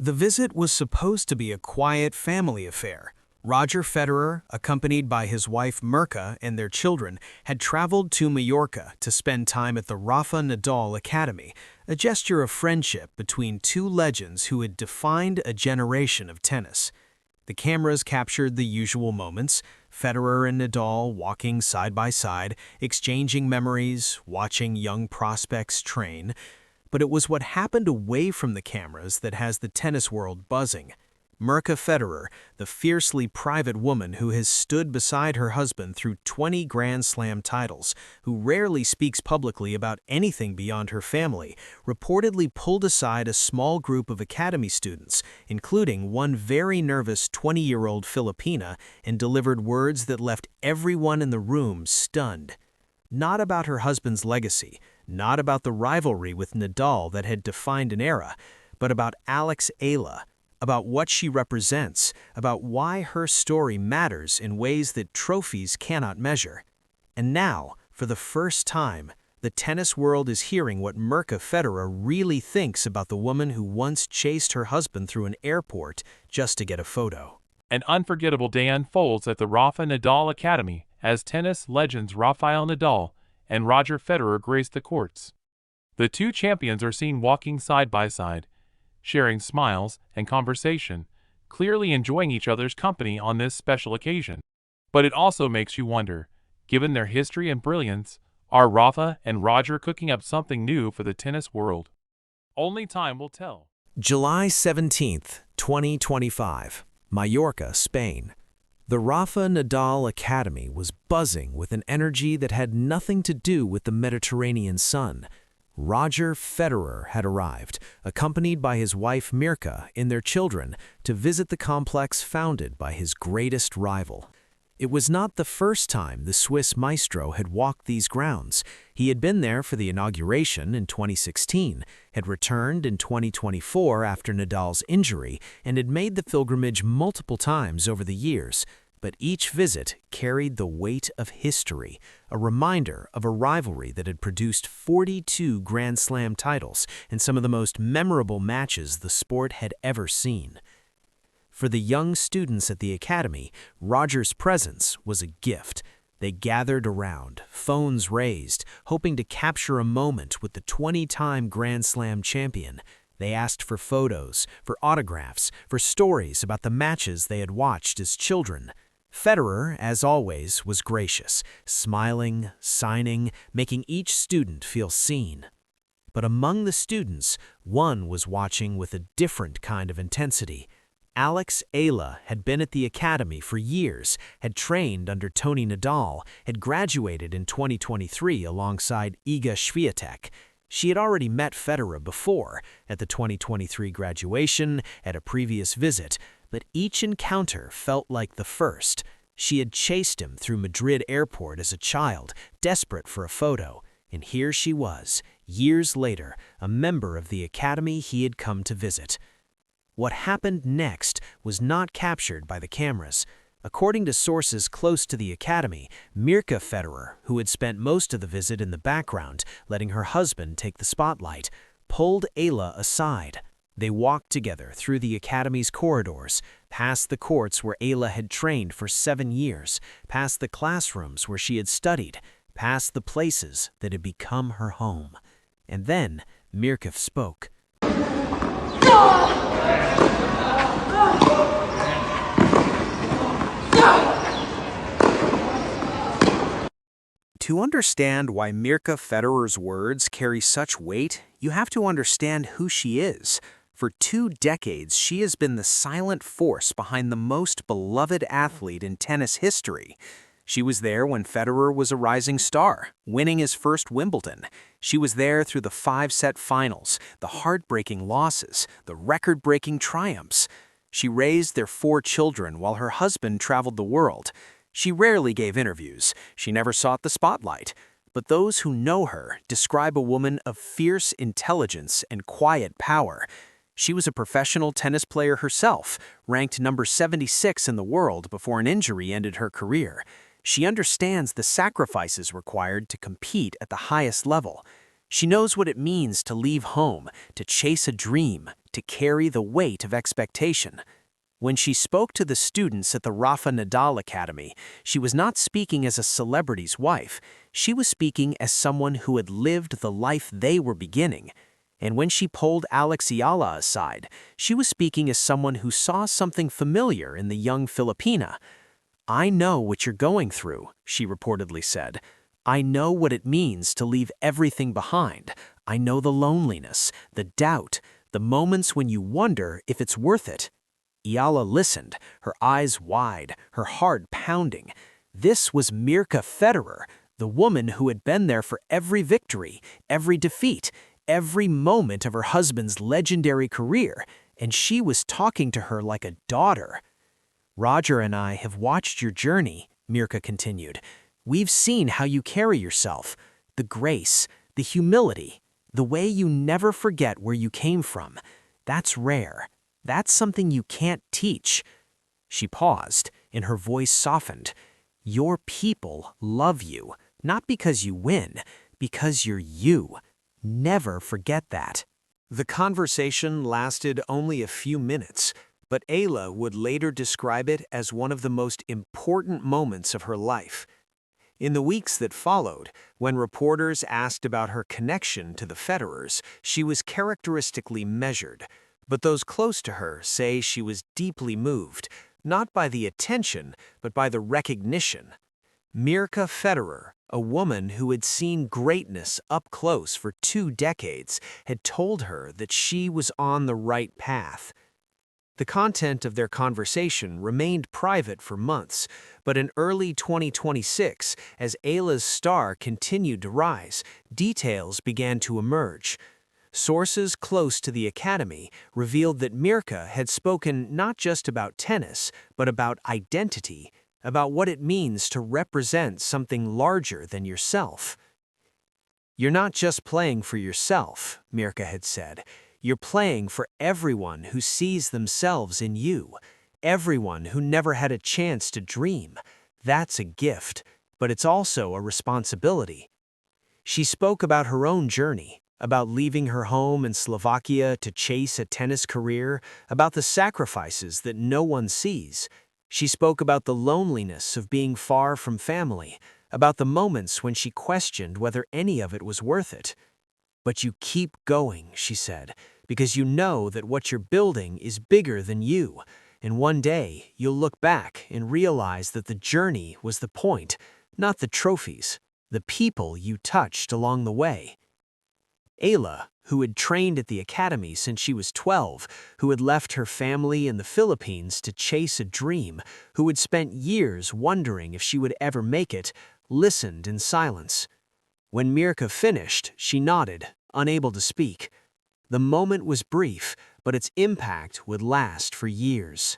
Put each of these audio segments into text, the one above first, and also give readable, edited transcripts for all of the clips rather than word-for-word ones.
The visit was supposed to be a quiet family affair. Roger Federer, accompanied by his wife Mirka and their children, had traveled to Mallorca to spend time at the Rafa Nadal Academy, a gesture of friendship between two legends who had defined a generation of tennis. The cameras captured the usual moments: Federer and Nadal walking side by side, exchanging memories, watching young prospects train. But it was what happened away from the cameras that has the tennis world buzzing. Mirka Federer, the fiercely private woman who has stood beside her husband through 20 Grand Slam titles, who rarely speaks publicly about anything beyond her family, reportedly pulled aside a small group of academy students, including one very nervous 20-year-old Filipina, and delivered words that left everyone in the room stunned. Not about her husband's legacy, not about the rivalry with Nadal that had defined an era, but about Alex Eala, about what she represents, about why her story matters in ways that trophies cannot measure. And now, for the first time, the tennis world is hearing what Mirka Federer really thinks about the woman who once chased her husband through an airport just to get a photo. An unforgettable day unfolds at the Rafa Nadal Academy as tennis legends Rafael Nadal and Roger Federer grace the courts. The two champions are seen walking side by side, sharing smiles and conversation, clearly enjoying each other's company on this special occasion. But it also makes you wonder, given their history and brilliance, are Rafa and Roger cooking up something new for the tennis world? Only time will tell. July 17th, 2025, Mallorca, Spain. The Rafa Nadal Academy was buzzing with an energy that had nothing to do with the Mediterranean sun. Roger Federer had arrived, accompanied by his wife Mirka and their children, to visit the complex founded by his greatest rival. It was not the first time the Swiss maestro had walked these grounds. He had been there for the inauguration in 2016, had returned in 2024 after Nadal's injury, and had made the pilgrimage multiple times over the years. But each visit carried the weight of history, a reminder of a rivalry that had produced 42 Grand Slam titles and some of the most memorable matches the sport had ever seen. For the young students at the academy, Roger's presence was a gift. They gathered around, phones raised, hoping to capture a moment with the 20-time Grand Slam champion. They asked for photos, for autographs, for stories about the matches they had watched as children. Federer, as always, was gracious, smiling, signing, making each student feel seen. But among the students, one was watching with a different kind of intensity. Alex Eala had been at the academy for years, had trained under Tony Nadal, had graduated in 2023 alongside Iga Swiatek. She had already met Federer before, at the 2023 graduation, at a previous visit, but each encounter felt like the first. She had chased him through Madrid airport as a child, desperate for a photo, and here she was, years later, a member of the academy he had come to visit. What happened next was not captured by the cameras. According to sources close to the academy, Mirka Federer, who had spent most of the visit in the background, letting her husband take the spotlight, pulled Eala aside. They walked together through the academy's corridors, past the courts where Eala had trained for 7 years, past the classrooms where she had studied, past the places that had become her home. And then Mirka spoke. To understand why Mirka Federer's words carry such weight, you have to understand who she is. For 2 decades, she has been the silent force behind the most beloved athlete in tennis history. She was there when Federer was a rising star, winning his first Wimbledon. She was there through the 5-set finals, the heartbreaking losses, the record-breaking triumphs. She raised their 4 children while her husband traveled the world. She rarely gave interviews. She never sought the spotlight. But those who know her describe a woman of fierce intelligence and quiet power. She was a professional tennis player herself, ranked number 76 in the world before an injury ended her career. She understands the sacrifices required to compete at the highest level. She knows what it means to leave home, to chase a dream, to carry the weight of expectation. When she spoke to the students at the Rafa Nadal Academy, she was not speaking as a celebrity's wife. She was speaking as someone who had lived the life they were beginning. And when she pulled Alex Eala aside, she was speaking as someone who saw something familiar in the young Filipina. "I know what you're going through," she reportedly said. "I know what it means to leave everything behind. I know the loneliness, the doubt, the moments when you wonder if it's worth it." Eala listened, her eyes wide, her heart pounding. This was Mirka Federer, the woman who had been there for every victory, every defeat, every moment of her husband's legendary career, and she was talking to her like a daughter. "Roger and I have watched your journey," Mirka continued. "We've seen how you carry yourself, the grace, the humility, the way you never forget where you came from. That's rare. That's something you can't teach." She paused, and her voice softened. "Your people love you, not because you win, because you're you. Never forget that." The conversation lasted only a few minutes, but Eala would later describe it as one of the most important moments of her life. In the weeks that followed, when reporters asked about her connection to the Federers, she was characteristically measured. But those close to her say she was deeply moved, not by the attention, but by the recognition. Mirka Federer, a woman who had seen greatness up close for 2 decades, had told her that she was on the right path. The content of their conversation remained private for months, but in early 2026, as Eala's star continued to rise, details began to emerge. Sources close to the academy revealed that Mirka had spoken not just about tennis, but about identity, about what it means to represent something larger than yourself. "You're not just playing for yourself," Mirka had said. "You're playing for everyone who sees themselves in you, everyone who never had a chance to dream. That's a gift, but it's also a responsibility." She spoke about her own journey, about leaving her home in Slovakia to chase a tennis career, about the sacrifices that no one sees. She spoke about the loneliness of being far from family, about the moments when she questioned whether any of it was worth it. "But you keep going," she said, "because you know that what you're building is bigger than you, and one day you'll look back and realize that the journey was the point, not the trophies, the people you touched along the way." Eala, who had trained at the academy since she was 12, who had left her family in the Philippines to chase a dream, who had spent years wondering if she would ever make it, listened in silence. When Mirka finished, she nodded, unable to speak. The moment was brief, but its impact would last for years.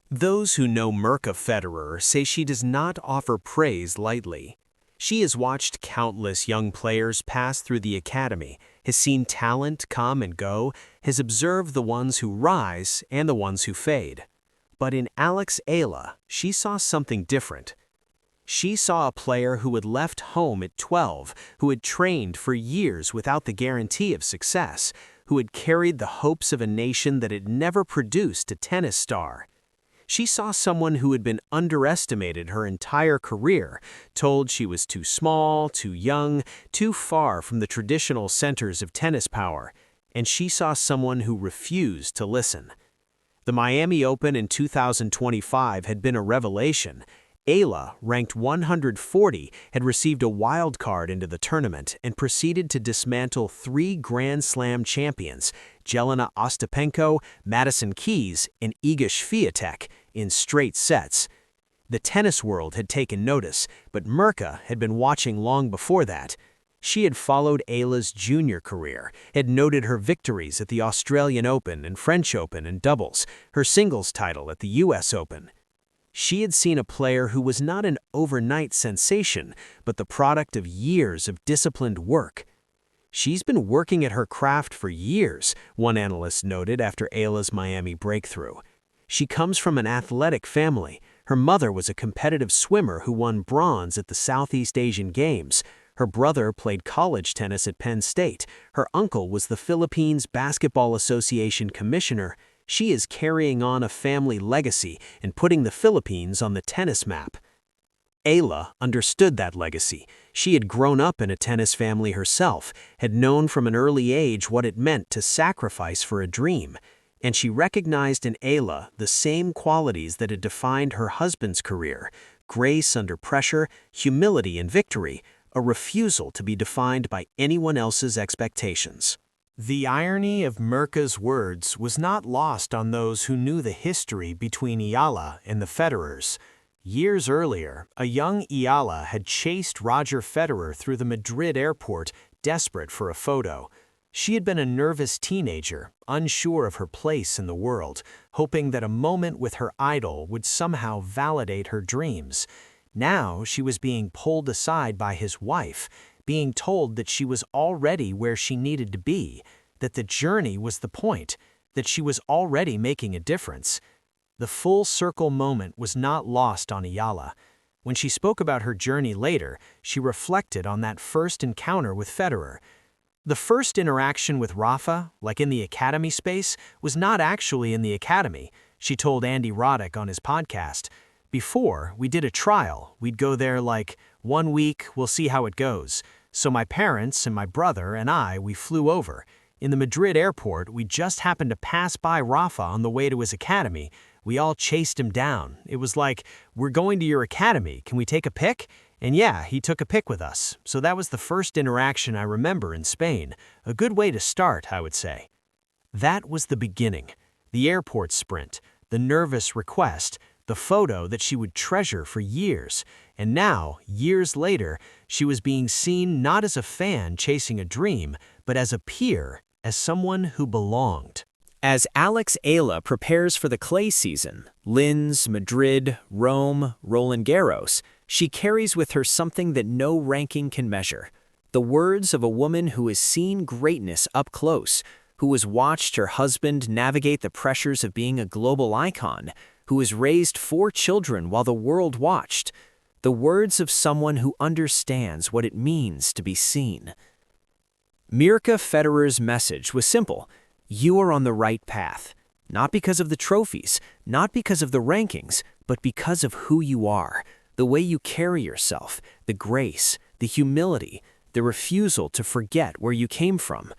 Those who know Mirka Federer say she does not offer praise lightly. She has watched countless young players pass through the academy, has seen talent come and go, has observed the ones who rise and the ones who fade. But in Alex Eala, she saw something different. She saw a player who had left home at 12, who had trained for years without the guarantee of success, who had carried the hopes of a nation that had never produced a tennis star. She saw someone who had been underestimated her entire career, told she was too small, too young, too far from the traditional centers of tennis power, and she saw someone who refused to listen. The Miami Open in 2025 had been a revelation. Eala, ranked 140, had received a wild card into the tournament and proceeded to dismantle 3 Grand Slam champions, Jelena Ostapenko, Madison Keys, and Iga Swiatek, in straight sets. The tennis world had taken notice, but Mirka had been watching long before that. She had followed Eala's junior career, had noted her victories at the Australian Open and French Open in doubles, her singles title at the US Open. She had seen a player who was not an overnight sensation, but the product of years of disciplined work. "She's been working at her craft for years," one analyst noted after Eala's Miami breakthrough. "She comes from an athletic family. Her mother was a competitive swimmer who won bronze at the Southeast Asian Games. Her brother played college tennis at Penn State. Her uncle was the Philippines Basketball Association commissioner. She is carrying on a family legacy and putting the Philippines on the tennis map. Eala understood that legacy. She had grown up in a tennis family herself, had known from an early age what it meant to sacrifice for a dream, and she recognized in Eala the same qualities that had defined her husband's career: grace under pressure, humility in victory, a refusal to be defined by anyone else's expectations. The irony of Mirka's words was not lost on those who knew the history between Eala and the Federers. Years earlier, a young Eala had chased Roger Federer through the Madrid airport, desperate for a photo. She had been a nervous teenager, unsure of her place in the world, hoping that a moment with her idol would somehow validate her dreams. Now she was being pulled aside by his wife, being told that she was already where she needed to be, that the journey was the point, that she was already making a difference. The full circle moment was not lost on Eala. When she spoke about her journey later, she reflected on that first encounter with Federer. The first interaction with Rafa, like in the academy space, was not actually in the academy, she told Andy Roddick on his podcast. Before, we did a trial. We'd go there like, 1 week, we'll see how it goes. So my parents and my brother and we flew over. In the Madrid airport, we just happened to pass by Rafa on the way to his academy. We all chased him down. It was like, we're going to your academy, can we take a pic? And yeah, he took a pic with us. So that was the first interaction I remember in Spain. A good way to start, I would say. That was the beginning. The airport sprint, the nervous request, the photo that she would treasure for years. And now, years later, she was being seen not as a fan chasing a dream, but as a peer, as someone who belonged. As Alex Eala prepares for the clay season, Linz, Madrid, Rome, Roland Garros, she carries with her something that no ranking can measure. The words of a woman who has seen greatness up close, who has watched her husband navigate the pressures of being a global icon, who has raised 4 children while the world watched. The words of someone who understands what it means to be seen. Mirka Federer's message was simple. You are on the right path, not because of the trophies, not because of the rankings, but because of who you are, the way you carry yourself, the grace, the humility, the refusal to forget where you came from.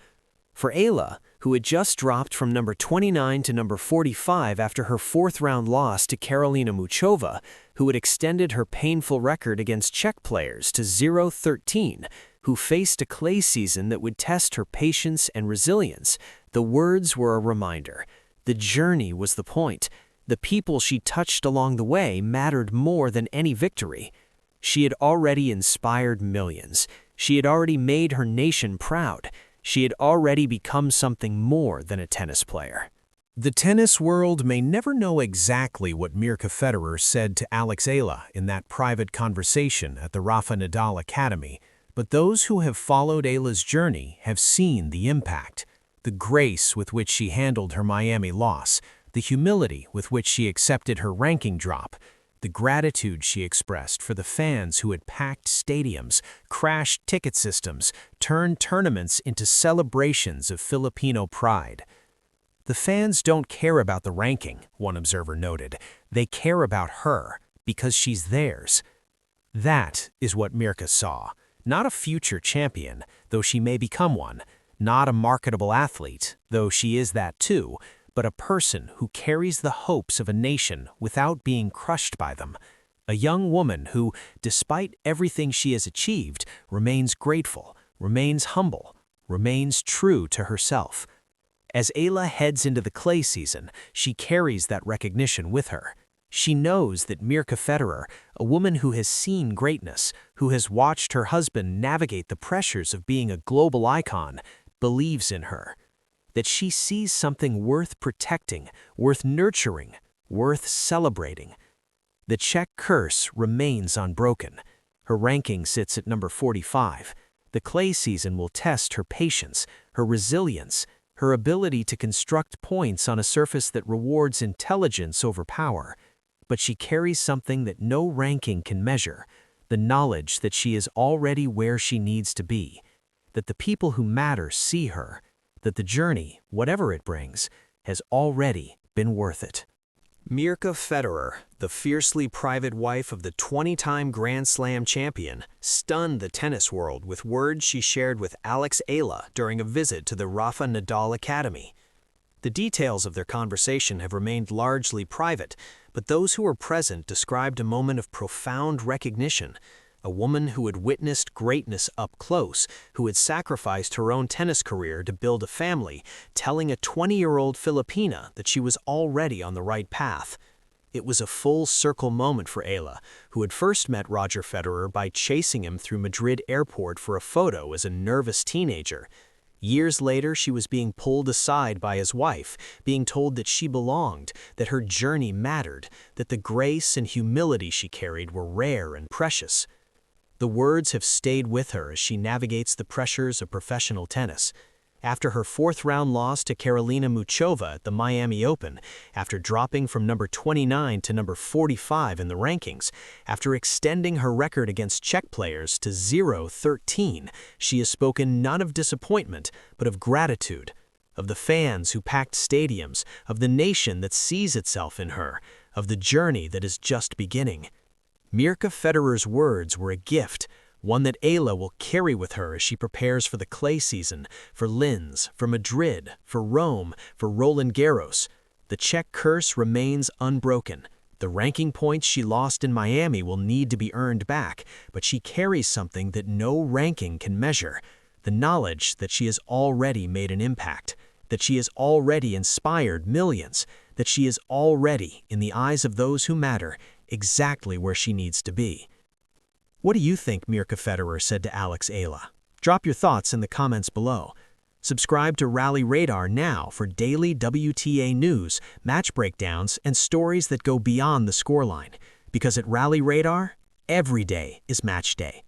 For Eala, who had just dropped from number 29 to number 45 after her 4th-round loss to Karolina Muchova, who had extended her painful record against Czech players to 0-13, who faced a clay season that would test her patience and resilience, the words were a reminder. The journey was the point. The people she touched along the way mattered more than any victory. She had already inspired millions. She had already made her nation proud. She had already become something more than a tennis player. The tennis world may never know exactly what Mirka Federer said to Alex Eala in that private conversation at the Rafa Nadal Academy, but those who have followed Eala's journey have seen the impact. The grace with which she handled her Miami loss, the humility with which she accepted her ranking drop, the gratitude she expressed for the fans who had packed stadiums, crashed ticket systems, turned tournaments into celebrations of Filipino pride. The fans don't care about the ranking, one observer noted. They care about her, because she's theirs. That is what Mirka saw. Not a future champion, though she may become one. Not a marketable athlete, though she is that too, but a person who carries the hopes of a nation without being crushed by them. A young woman who, despite everything she has achieved, remains grateful, remains humble, remains true to herself. As Eala heads into the clay season, she carries that recognition with her. She knows that Mirka Federer, a woman who has seen greatness, who has watched her husband navigate the pressures of being a global icon, believes in her. That she sees something worth protecting, worth nurturing, worth celebrating. The Czech curse remains unbroken. Her ranking sits at number 45. The clay season will test her patience, her resilience, her ability to construct points on a surface that rewards intelligence over power. But she carries something that no ranking can measure, the knowledge that she is already where she needs to be, that the people who matter see her, that the journey, whatever it brings, has already been worth it. Mirka Federer, the fiercely private wife of the 20-time Grand Slam champion, stunned the tennis world with words she shared with Alex Eala during a visit to the Rafa Nadal Academy. The details of their conversation have remained largely private, but those who were present described a moment of profound recognition. A woman who had witnessed greatness up close, who had sacrificed her own tennis career to build a family, telling a 20-year-old Filipina that she was already on the right path. It was a full-circle moment for Eala, who had first met Roger Federer by chasing him through Madrid airport for a photo as a nervous teenager. Years later, she was being pulled aside by his wife, being told that she belonged, that her journey mattered, that the grace and humility she carried were rare and precious. The words have stayed with her as she navigates the pressures of professional tennis. After her fourth-round loss to Karolina Muchova at the Miami Open, after dropping from number 29 to number 45 in the rankings, after extending her record against Czech players to 0-13, she has spoken not of disappointment, but of gratitude, of the fans who packed stadiums, of the nation that sees itself in her, of the journey that is just beginning. Mirka Federer's words were a gift, one that Eala will carry with her as she prepares for the clay season, for Linz, for Madrid, for Rome, for Roland Garros. The Czech curse remains unbroken. The ranking points she lost in Miami will need to be earned back, but she carries something that no ranking can measure: the knowledge that she has already made an impact, that she has already inspired millions, that she is already, in the eyes of those who matter, exactly where she needs to be. What do you think Mirka Federer said to Alex Eala? Drop your thoughts in the comments below. Subscribe to Rally Radar now for daily WTA news, match breakdowns, and stories that go beyond the scoreline. Because at Rally Radar, every day is match day.